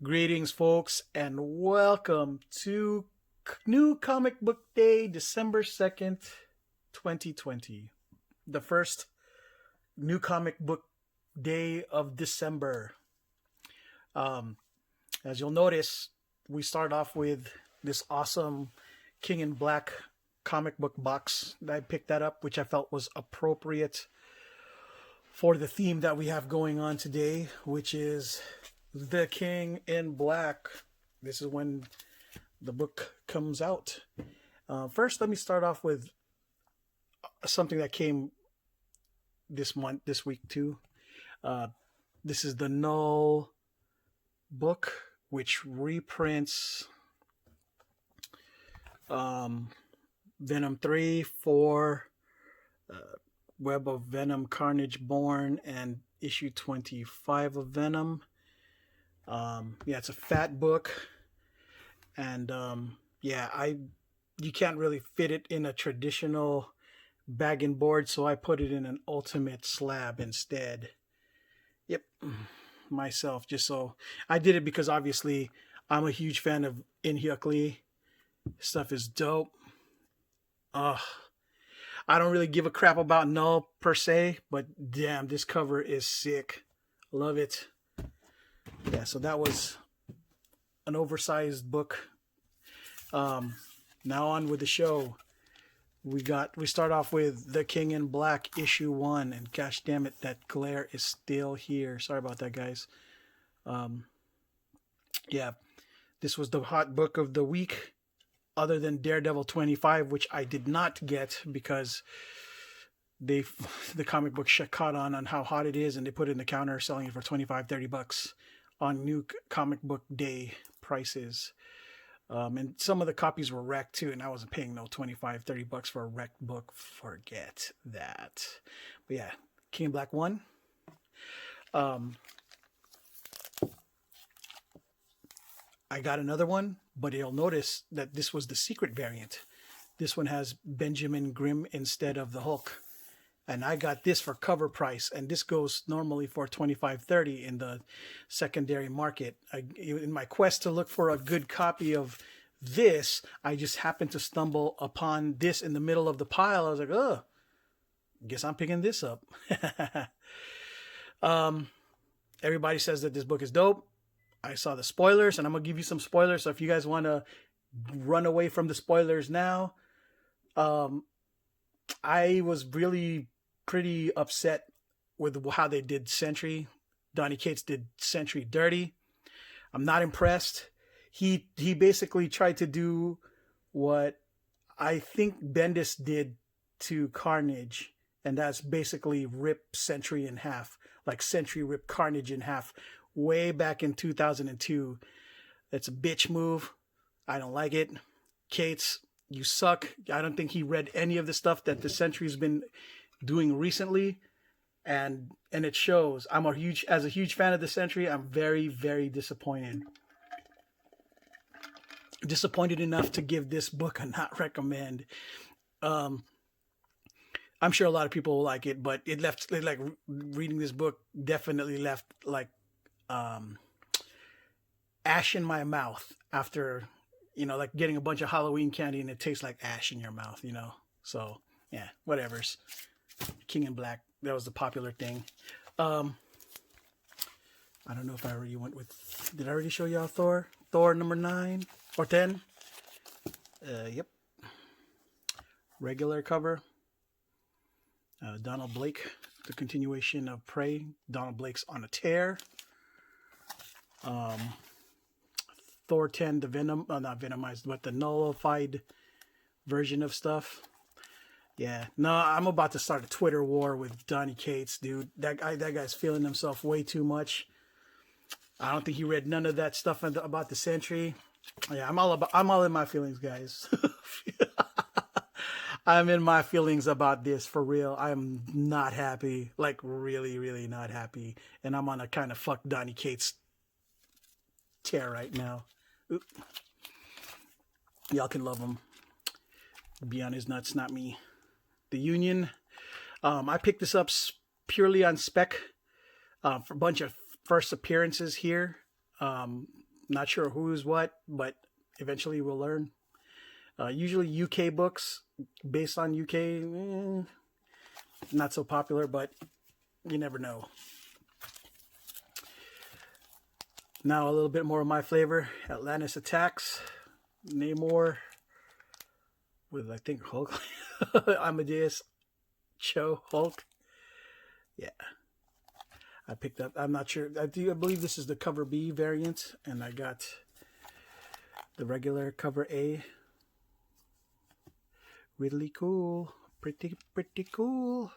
Greetings, folks, and welcome to New Comic Book Day, December 2nd, 2020. The first New Comic Book Day of December. Um, as you'll notice, we start off with this awesome King in Black comic book box. I picked that up, which I felt was appropriate for the theme that we have going on today, which is the King in Black. This is when the book comes out. First, let me start off with something that came this week too. This is the Null book, which reprints Venom 3, 4, Web of Venom, Carnage Born, and issue 25 of Venom. It's a fat book, and you can't really fit it in a traditional bag and board, so I put it in an ultimate slab instead. Yep, myself. Just so I did it because obviously I'm a huge fan of In-Hyuk Lee. Stuff is dope. I don't really give a crap about Null per se, but damn, this cover is sick. Love it. Yeah, so that was an oversized book. Now on with the show. We start off with The King in Black issue 1, and gosh damn it, that glare is still here. Sorry about that, guys. This was the hot book of the week, other than Daredevil 25, which I did not get because the comic book caught on how hot it is, and they put it in the counter selling it for $25-$30 on New Comic Book Day prices. And some of the copies were wrecked too, and I wasn't paying no $25-$30 for a wrecked book. Forget that. But yeah, King in Black 1. I got another one, but you'll notice that this was the secret variant. This one has Benjamin Grimm instead of the Hulk. And I got this for cover price, and this goes normally for $25-$30 in the secondary market. In my quest to look for a good copy of this, I just happened to stumble upon this in the middle of the pile. I was like, oh, guess I'm picking this up. Everybody says that this book is dope. I saw the spoilers, and I'm going to give you some spoilers. So if you guys want to run away from the spoilers now, I was really pretty upset with how they did Sentry. Donny Cates did Sentry dirty. I'm not impressed. He basically tried to do what I think Bendis did to Carnage, and that's basically rip Sentry in half, like Sentry ripped Carnage in half way back in 2002. It's a bitch move. I don't like it. Cates, you suck. I don't think he read any of the stuff that the Sentry's been doing recently, and it shows. As a huge fan of the Sentry, I'm very, very disappointed. Disappointed enough to give this book a not recommend. I'm sure a lot of people will like it, but reading this book definitely left like ash in my mouth after, like getting a bunch of Halloween candy and it tastes like ash in your mouth, So, yeah, whatevers. King in Black, that was the popular thing. I don't know if I already went with... Did I already show y'all Thor? Thor number 9 or 10? Yep. Regular cover. Donald Blake, the continuation of Prey. Donald Blake's on a tear. Thor 10, the Venom, not Venomized, but the nullified version of stuff. Yeah, no, I'm about to start a Twitter war with Donny Cates, dude. That guy's feeling himself way too much. I don't think he read none of that stuff about the Sentry. Yeah, I'm all in my feelings, guys. I'm in my feelings about this for real. I'm not happy, like really, really not happy, and I'm on a kind of fuck Donny Cates tear right now. Oop. Y'all can love him. Be on his nuts, not me. The Union. I picked this up purely on spec for a bunch of first appearances here. Not sure who's what, but eventually we'll learn. Usually UK books based on UK, not so popular, but you never know. Now a little bit more of my flavor. Atlantis Attacks, Namor, with I think Hulk, Amadeus, Cho, Hulk. Yeah. I picked up, I'm not sure, I believe this is the cover B variant, and I got the regular cover A. Really cool. Pretty cool.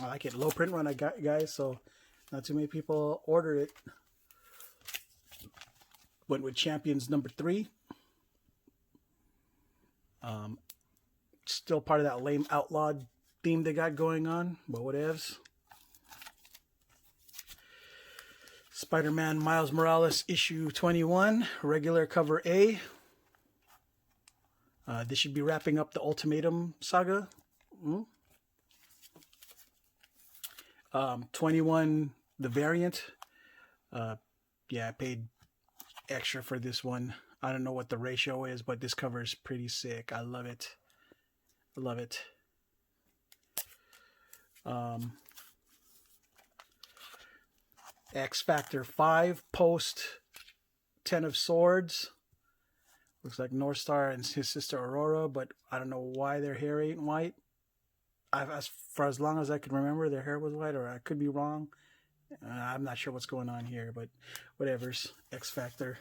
I like it. Low print run, I got, guys, so not too many people order it. Went with Champions number 3. Still part of that lame outlawed theme they got going on, but whatevs. Spider-Man Miles Morales issue 21, regular cover A. This should be wrapping up the Ultimatum saga. 21, the variant. Yeah, I paid extra for this one. I don't know what the ratio is, but this cover is pretty sick. I love it. I love it. X Factor 5 post 10 of Swords. Looks like North Star and his sister Aurora, but I don't know why their hair ain't white. For as long as I can remember, their hair was white, or I could be wrong. I'm not sure what's going on here, but whatever's. X Factor.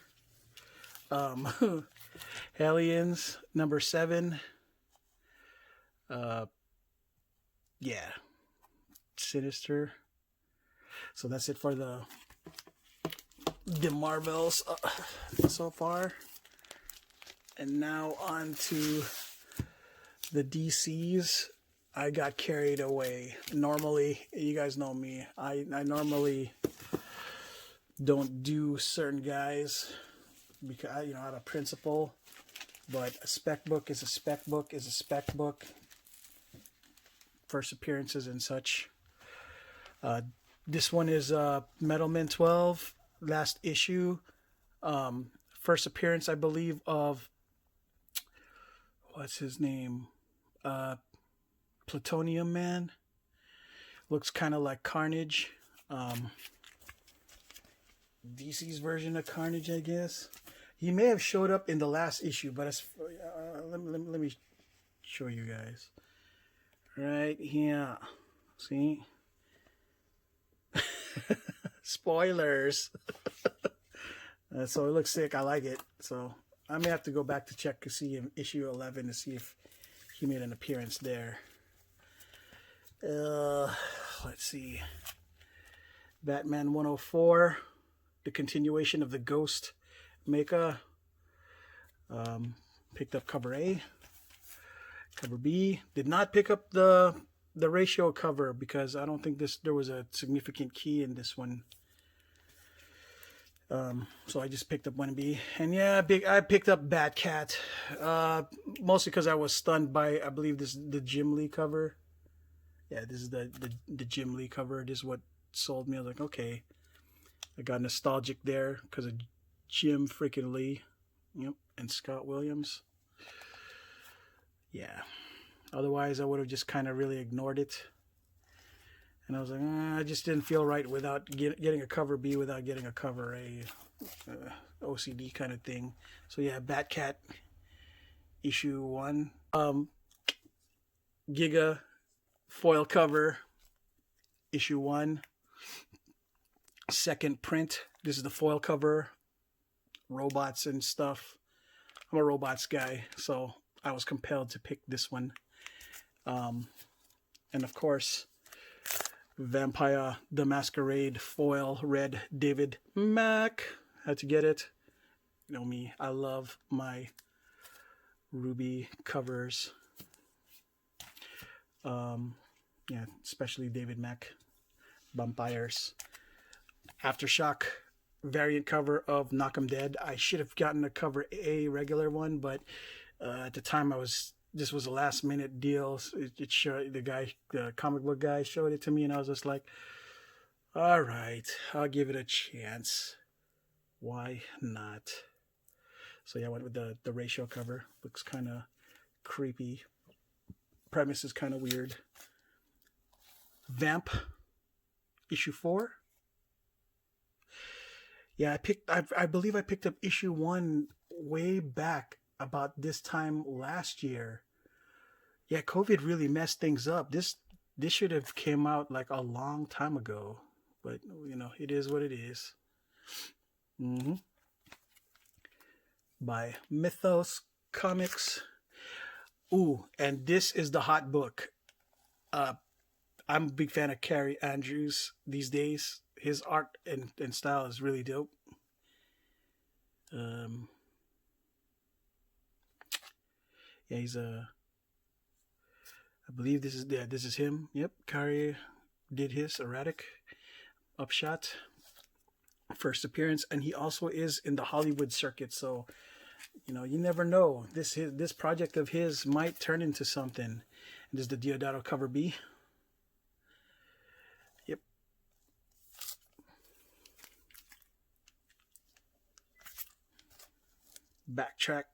Aliens number 7. Yeah. Sinister. So that's it for the Marvels so far. And now on to the DCs. I got carried away. Normally, you guys know me. I normally don't do certain guys because, out of principle. But a spec book is a spec book is a spec book. First appearances and such. This one is Metal Men 12, last issue. First appearance, I believe, of what's his name? Plutonium Man. Looks kind of like Carnage. DC's version of Carnage, I guess. He may have showed up in the last issue, but let me show you guys. Right here. See? Spoilers. So it looks sick. I like it. So I may have to go back to check to see in issue 11 to see if he made an appearance there. Let's see. Batman 104, the continuation of the Ghost Mecha. Picked up cover A. Cover B. Did not pick up the ratio cover because I don't think there was a significant key in this one. So I just picked up 1B. And yeah, I picked up Batcat. Mostly because I was stunned by, I believe this is the Jim Lee cover. Yeah, this is the Jim Lee cover. This is what sold me. I was like, okay. I got nostalgic there because of Jim freaking Lee. Yep, and Scott Williams. Yeah. Otherwise, I would have just kind of really ignored it. And I was like, I just didn't feel right without getting a cover B without getting a cover A. OCD kind of thing. So yeah, Batcat issue 1. Giga foil cover issue 1. Second print. This is the foil cover. Robots and stuff. I'm a robots guy, so I was compelled to pick this one. And of course, Vampire the Masquerade foil red David Mack. Had to get it. You know me, I love my Ruby covers. Yeah, especially David Mack Vampires. Aftershock variant cover of Knock 'em Dead. I should have gotten a cover A regular one, but at the time this was a last minute deal. It showed the comic book guy showed it to me, and I was just like, all right, I'll give it a chance. Why not? So yeah, I went with the ratio cover. Looks kind of creepy. Premise is kind of weird. Vamp, issue 4. Yeah, I believe I picked up issue 1 way back about this time last year. Yeah, COVID really messed things up. This should have came out like a long time ago, but you know, it is what it is. By Mythos Comics. Ooh, and this is the hot book. I'm a big fan of Carrie Andrews these days. His art and style is really dope. Yeah, he's a. I believe this is him. Yep, Carrie did his erratic upshot first appearance, and he also is in the Hollywood circuit. So, you know, you never know. This project of his might turn into something. And this is the Deodato cover B. Yep. Backtrack.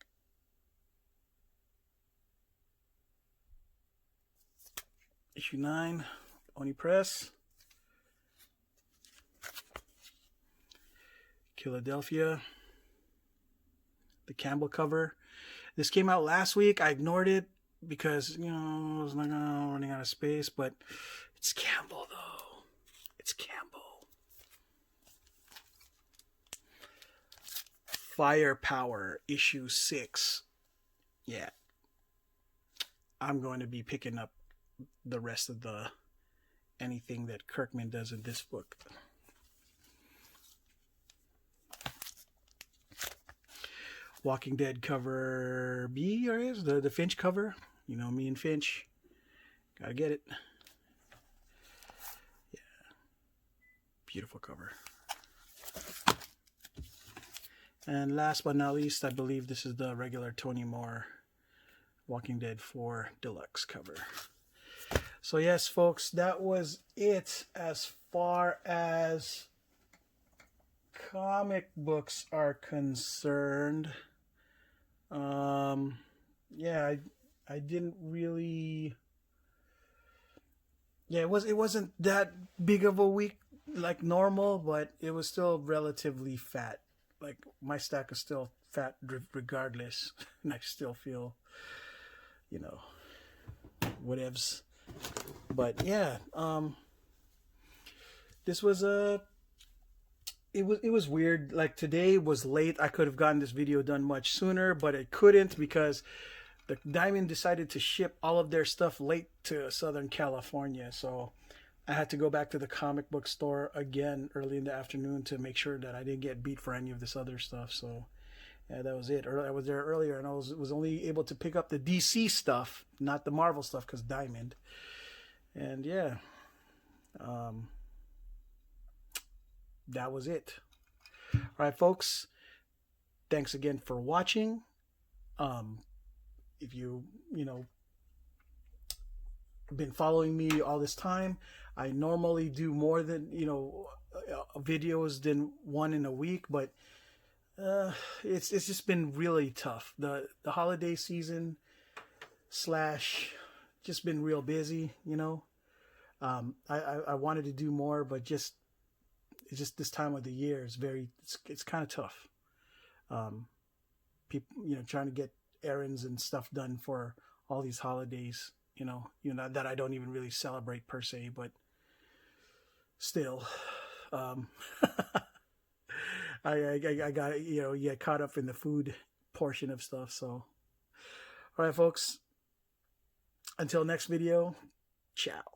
Issue 9, Oni Press. Philadelphia. The Campbell cover. This came out last week. I ignored it because, you know, I was like, oh, running out of space. But it's Campbell, though. It's Campbell. Firepower, issue 6. Yeah. I'm going to be picking up the rest of anything that Kirkman does in this book. Walking Dead cover B, or is the Finch cover? You know me and Finch. Gotta get it. Yeah. Beautiful cover. And last but not least, I believe this is the regular Tony Moore Walking Dead 4 Deluxe cover. So yes, folks, that was it as far as comic books are concerned. Yeah, I didn't really. Yeah, it wasn't that big of a week like normal, but it was still relatively fat. Like my stack is still fat regardless, and I still feel, you know, whatevs. But yeah, this was it was weird. Like today was late. I could have gotten this video done much sooner, but I couldn't because the Diamond decided to ship all of their stuff late to Southern California. So I had to go back to the comic book store again early in the afternoon to make sure that I didn't get beat for any of this other stuff. So yeah, that was it. I was there earlier, and I was only able to pick up the DC stuff, not the Marvel stuff, because Diamond. And yeah, that was it. All right, folks. Thanks again for watching. If you been following me all this time, I normally do more than videos than one in a week, but it's just been really tough. The holiday season / just been real busy. I wanted to do more, but it's just this time of the year is it's kind of tough. People, trying to get errands and stuff done for all these holidays, that I don't even really celebrate per se, but still, I got, get caught up in the food portion of stuff. So, all right, folks, until next video, ciao.